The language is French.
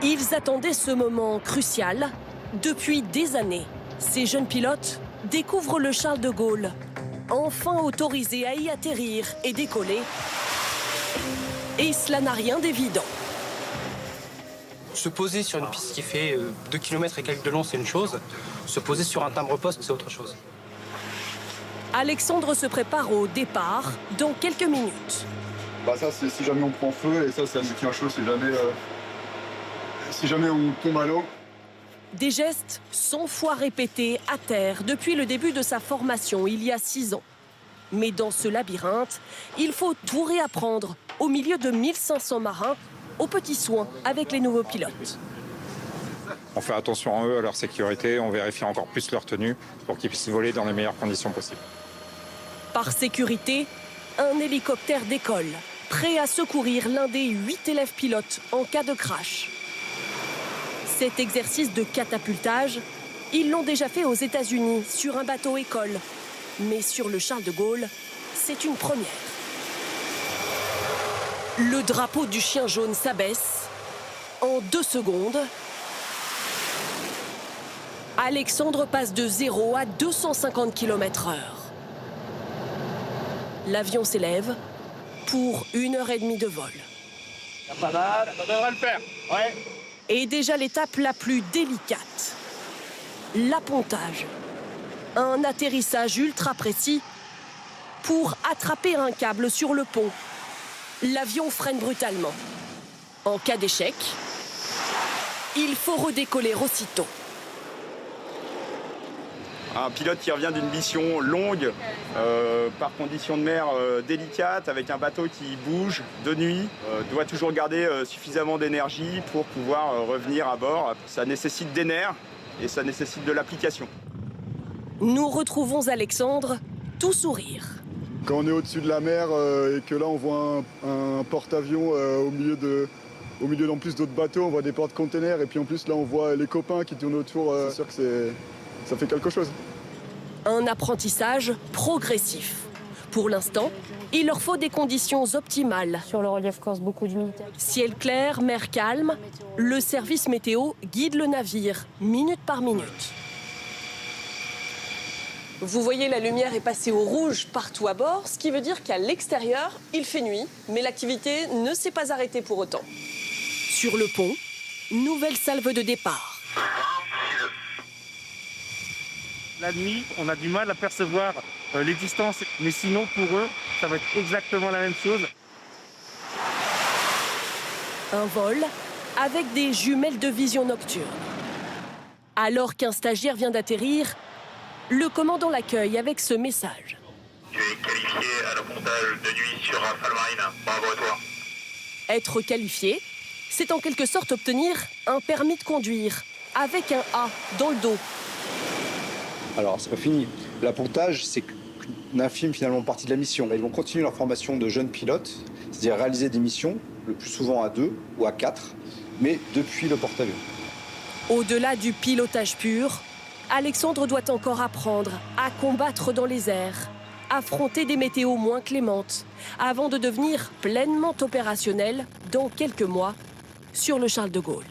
Ils attendaient ce moment crucial. Depuis des années, ces jeunes pilotes découvrent le Charles de Gaulle, enfin autorisés à y atterrir et décoller. Et cela n'a rien d'évident. Se poser sur une piste qui fait 2 km et quelques de long, c'est une chose. Se poser sur un timbre-poste, c'est autre chose. Alexandre se prépare au départ dans quelques minutes. Ça, c'est si jamais on prend feu, et ça, c'est un soutien chaud si jamais on tombe à l'eau. Des gestes 100 fois répétés à terre depuis le début de sa formation il y a 6 ans. Mais dans ce labyrinthe, il faut tout réapprendre au milieu de 1500 marins aux petits soins avec les nouveaux pilotes. On fait attention à eux, à leur sécurité, on vérifie encore plus leur tenue pour qu'ils puissent voler dans les meilleures conditions possibles. Par sécurité, un hélicoptère décolle, prêt à secourir l'un des 8 élèves pilotes en cas de crash. Cet exercice de catapultage, ils l'ont déjà fait aux États-Unis sur un bateau école. Mais sur le Charles de Gaulle, c'est une première. Le drapeau du chien jaune s'abaisse. En 2 secondes, Alexandre passe de 0 à 250 km/h. L'avion s'élève pour 1h30 de vol. Pas mal, ça devrait le faire. Ouais. Et déjà l'étape la plus délicate, l'appontage. Un atterrissage ultra précis pour attraper un câble sur le pont. L'avion freine brutalement. En cas d'échec, il faut redécoller aussitôt. Un pilote qui revient d'une mission longue, par conditions de mer délicates, avec un bateau qui bouge de nuit, doit toujours garder suffisamment d'énergie pour pouvoir revenir à bord. Ça nécessite des nerfs et ça nécessite de l'application. Nous retrouvons Alexandre, tout sourire. Quand on est au-dessus de la mer et que là, on voit un porte-avions au milieu en plus d'autres bateaux, on voit des porte-containers et puis en plus, là, on voit les copains qui tournent autour. C'est sûr que ça fait quelque chose. Un apprentissage progressif. Pour l'instant, il leur faut des conditions optimales. Sur le relief corse, beaucoup d'humidité. Ciel clair, mer calme, le service météo guide le navire, minute par minute. Vous voyez, la lumière est passée au rouge partout à bord, ce qui veut dire qu'à l'extérieur, il fait nuit, mais l'activité ne s'est pas arrêtée pour autant. Sur le pont, nouvelle salve de départ. La nuit, on a du mal à percevoir les distances, mais sinon pour eux, ça va être exactement la même chose. Un vol avec des jumelles de vision nocturne. Alors qu'un stagiaire vient d'atterrir, le commandant l'accueille avec ce message. Tu es qualifié à l'appontage de nuit sur Rafale Marine. Bravo à toi. Être qualifié, c'est en quelque sorte obtenir un permis de conduire, avec un A dans le dos. Alors, c'est pas fini. L'appontage, c'est une infime finalement partie de la mission. Ils vont continuer leur formation de jeunes pilotes, c'est-à-dire réaliser des missions, le plus souvent à 2 ou à 4, mais depuis le porte-avions. Au-delà du pilotage pur, Alexandre doit encore apprendre à combattre dans les airs, affronter des météos moins clémentes, avant de devenir pleinement opérationnel dans quelques mois sur le Charles de Gaulle.